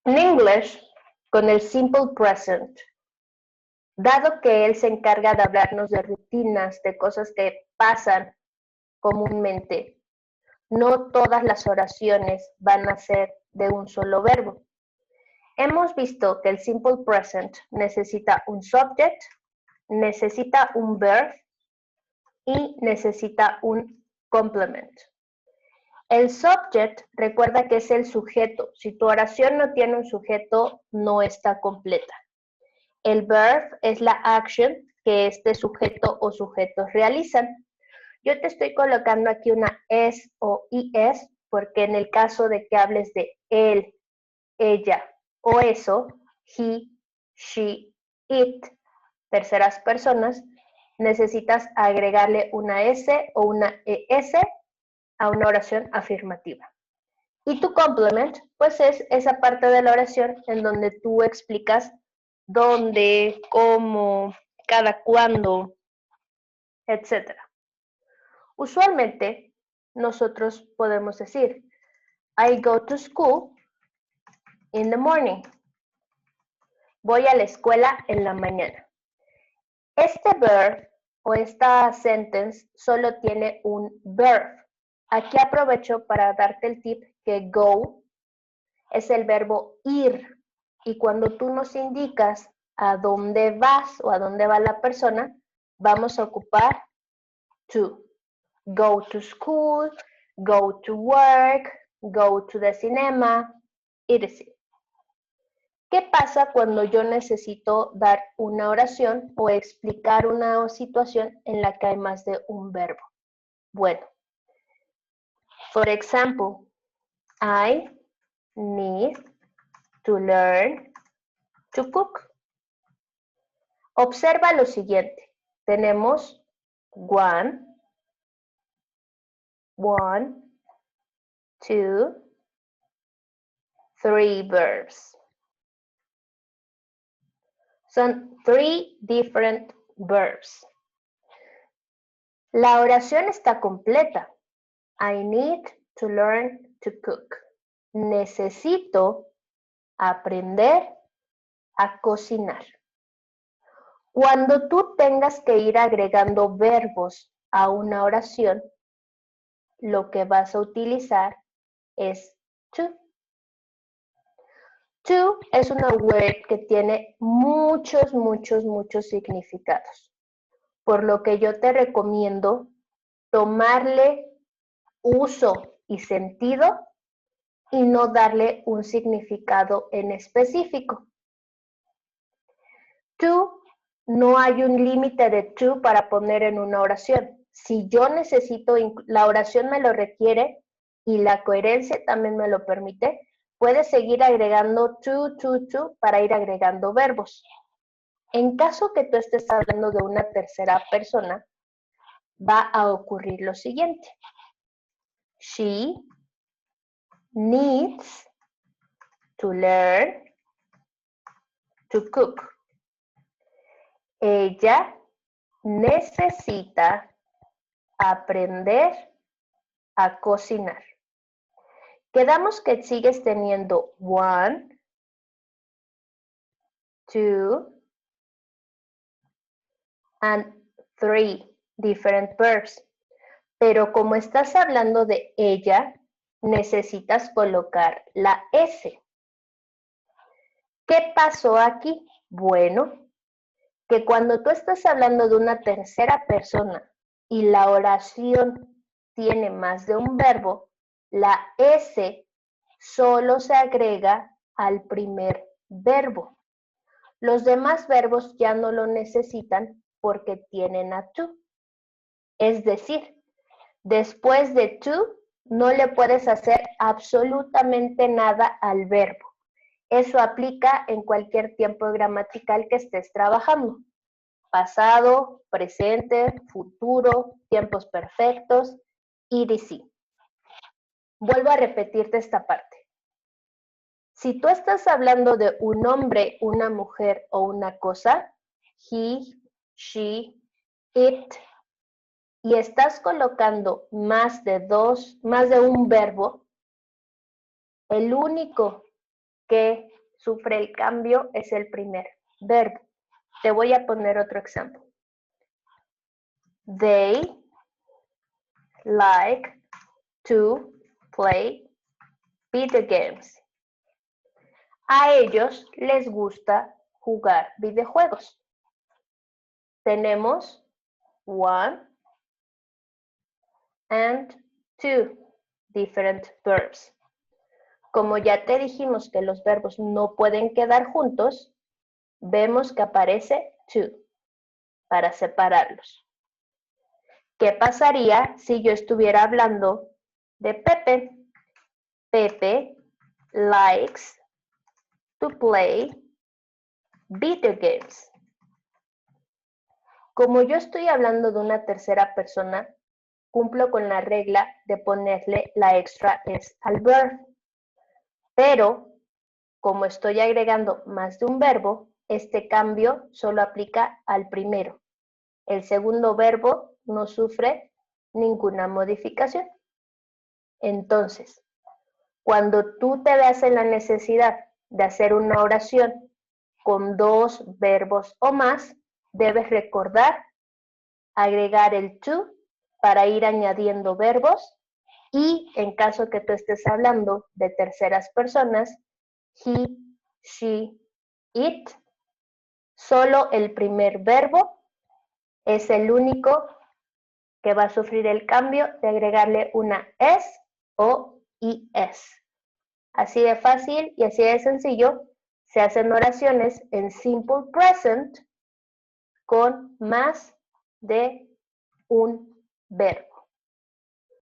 En English, con el simple present, dado que él se encarga de hablarnos de rutinas, de cosas que pasan comúnmente, no todas las oraciones van a ser de un solo verbo. Hemos visto que el simple present necesita un subject, necesita un verb y necesita un complement. El subject, recuerda que es el sujeto. Si tu oración no tiene un sujeto, no está completa. El verb es la action que este sujeto o sujetos realizan. Yo te estoy colocando aquí una es o is porque en el caso de que hables de él, ella o eso, he, she, it, terceras personas, necesitas agregarle una s o una es a una oración afirmativa. Y tu complement, pues es esa parte de la oración en donde tú explicas dónde, cómo, cada cuándo, etc. Usualmente, nosotros podemos decir, I go to school in the morning. Voy a la escuela en la mañana. Este verb o esta sentence solo tiene un verb. Aquí aprovecho para darte el tip que go es el verbo ir. Y cuando tú nos indicas a dónde vas o a dónde va la persona, vamos a ocupar to. Go to school, go to work, go to the cinema, etc. ¿Qué pasa cuando yo necesito dar una oración o explicar una situación en la que hay más de un verbo? Bueno, for example, I need to learn to cook. Observa lo siguiente. Tenemos one, two, three verbs. Son three different verbs. La oración está completa. I need to learn to cook. Necesito aprender a cocinar. Cuando tú tengas que ir agregando verbos a una oración, lo que vas a utilizar es to. To es una word que tiene muchos significados, por lo que yo te recomiendo tomarle uso y sentido y no darle un significado en específico. To, no hay un límite de to para poner en una oración. Si yo necesito, la oración me lo requiere y la coherencia también me lo permite, puedes seguir agregando to para ir agregando verbos. En caso que tú estés hablando de una tercera persona, va a ocurrir lo siguiente. She needs to learn to cook. Ella necesita aprender a cocinar. Quedamos que sigues teniendo one, two, and three different verbs. Pero como estás hablando de ella, necesitas colocar la S. ¿Qué pasó aquí? Bueno, que cuando tú estás hablando de una tercera persona y la oración tiene más de un verbo, la S solo se agrega al primer verbo. Los demás verbos ya no lo necesitan porque tienen a to. Es decir, después de to no le puedes hacer absolutamente nada al verbo. Eso aplica en cualquier tiempo gramatical que estés trabajando. Pasado, presente, futuro, tiempos perfectos, etc. Vuelvo a repetirte esta parte. Si tú estás hablando de un hombre, una mujer o una cosa, he, she, it, y estás colocando más de un verbo, el único que sufre el cambio es el primer verbo. Te voy a poner otro ejemplo. They like to play video games. A ellos les gusta jugar videojuegos. Tenemos one and two different verbs. Como ya te dijimos que los verbos no pueden quedar juntos, vemos que aparece to para separarlos. ¿Qué pasaría si yo estuviera hablando de Pepe? Pepe likes to play video games. Como yo estoy hablando de una tercera persona, cumplo con la regla de ponerle la extra S al verb. Pero, como estoy agregando más de un verbo, este cambio solo aplica al primero. El segundo verbo no sufre ninguna modificación. Entonces, cuando tú te veas en la necesidad de hacer una oración con dos verbos o más, debes recordar agregar el to para ir añadiendo verbos y en caso que tú estés hablando de terceras personas, he, she, it, solo el primer verbo es el único que va a sufrir el cambio de agregarle una S o IS. Así de fácil y así de sencillo se hacen oraciones en simple present con más de un verbo.